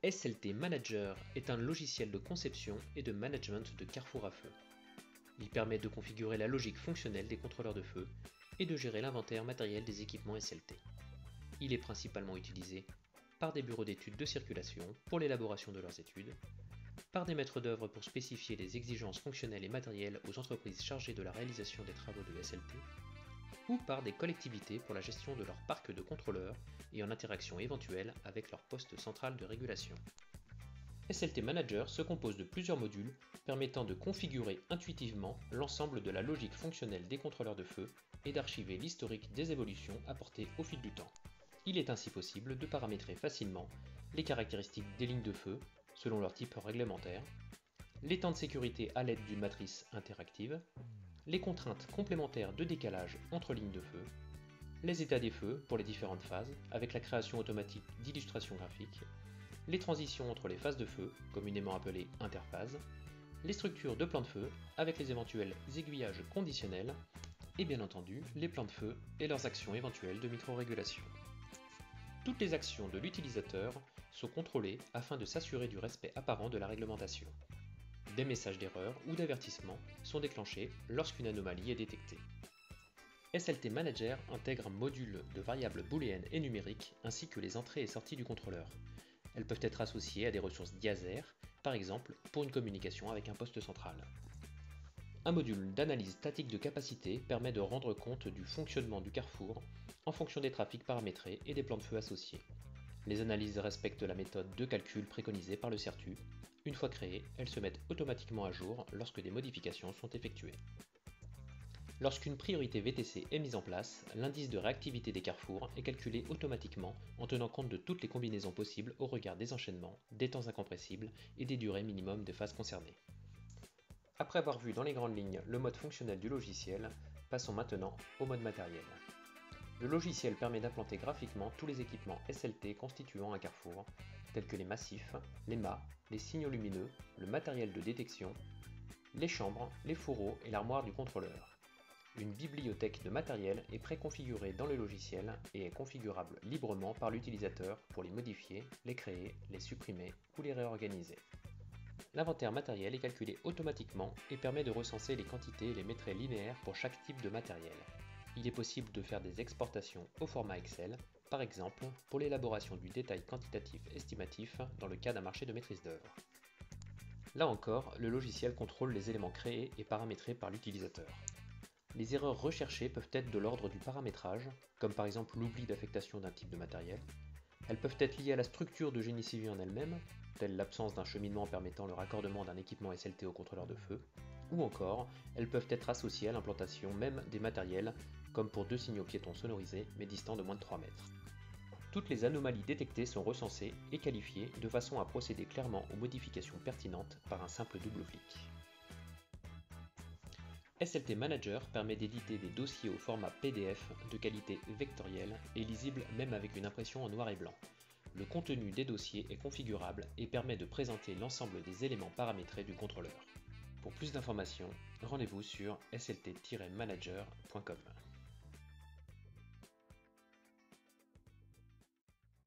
SLT Manager est un logiciel de conception et de management de carrefour à feu. Il permet de configurer la logique fonctionnelle des contrôleurs de feu et de gérer l'inventaire matériel des équipements SLT. Il est principalement utilisé par des bureaux d'études de circulation pour l'élaboration de leurs études, par des maîtres d'œuvre pour spécifier les exigences fonctionnelles et matérielles aux entreprises chargées de la réalisation des travaux de SLT, ou par des collectivités pour la gestion de leur parc de contrôleurs et en interaction éventuelle avec leur poste central de régulation. SLT Manager se compose de plusieurs modules permettant de configurer intuitivement l'ensemble de la logique fonctionnelle des contrôleurs de feu et d'archiver l'historique des évolutions apportées au fil du temps. Il est ainsi possible de paramétrer facilement les caractéristiques des lignes de feu selon leur type réglementaire, les temps de sécurité à l'aide d'une matrice interactive, les contraintes complémentaires de décalage entre lignes de feu, les états des feux pour les différentes phases avec la création automatique d'illustrations graphiques, les transitions entre les phases de feu, communément appelées interphases, les structures de plans de feu avec les éventuels aiguillages conditionnels et bien entendu les plans de feu et leurs actions éventuelles de micro-régulation. Toutes les actions de l'utilisateur sont contrôlées afin de s'assurer du respect apparent de la réglementation. Des messages d'erreur ou d'avertissement sont déclenchés lorsqu'une anomalie est détectée. SLT Manager intègre un module de variables booléennes et numériques ainsi que les entrées et sorties du contrôleur. Elles peuvent être associées à des ressources diaser, par exemple pour une communication avec un poste central. Un module d'analyse statique de capacité permet de rendre compte du fonctionnement du carrefour en fonction des trafics paramétrés et des plans de feu associés. Les analyses respectent la méthode de calcul préconisée par le CERTU. Une fois créées, elles se mettent automatiquement à jour lorsque des modifications sont effectuées. Lorsqu'une priorité VTC est mise en place, l'indice de réactivité des carrefours est calculé automatiquement en tenant compte de toutes les combinaisons possibles au regard des enchaînements, des temps incompressibles et des durées minimum des phases concernées. Après avoir vu dans les grandes lignes le mode fonctionnel du logiciel, passons maintenant au mode matériel. Le logiciel permet d'implanter graphiquement tous les équipements SLT constituant un carrefour, tels que les massifs, les mâts, les signaux lumineux, le matériel de détection, les chambres, les fourreaux et l'armoire du contrôleur. Une bibliothèque de matériel est préconfigurée dans le logiciel et est configurable librement par l'utilisateur pour les modifier, les créer, les supprimer ou les réorganiser. L'inventaire matériel est calculé automatiquement et permet de recenser les quantités et les métraits linéaires pour chaque type de matériel. Il est possible de faire des exportations au format Excel, par exemple pour l'élaboration du détail quantitatif estimatif dans le cas d'un marché de maîtrise d'œuvre. Là encore, le logiciel contrôle les éléments créés et paramétrés par l'utilisateur. Les erreurs recherchées peuvent être de l'ordre du paramétrage, comme par exemple l'oubli d'affectation d'un type de matériel. Elles peuvent être liées à la structure de génie civil en elle-même, telle l'absence d'un cheminement permettant le raccordement d'un équipement SLT au contrôleur de feu, ou encore, elles peuvent être associées à l'implantation même des matériels, comme pour deux signaux piétons sonorisés mais distants de moins de 3 mètres. Toutes les anomalies détectées sont recensées et qualifiées de façon à procéder clairement aux modifications pertinentes par un simple double clic. SLT Manager permet d'éditer des dossiers au format PDF de qualité vectorielle et lisible même avec une impression en noir et blanc. Le contenu des dossiers est configurable et permet de présenter l'ensemble des éléments paramétrés du contrôleur. Pour plus d'informations, rendez-vous sur slt-manager.com.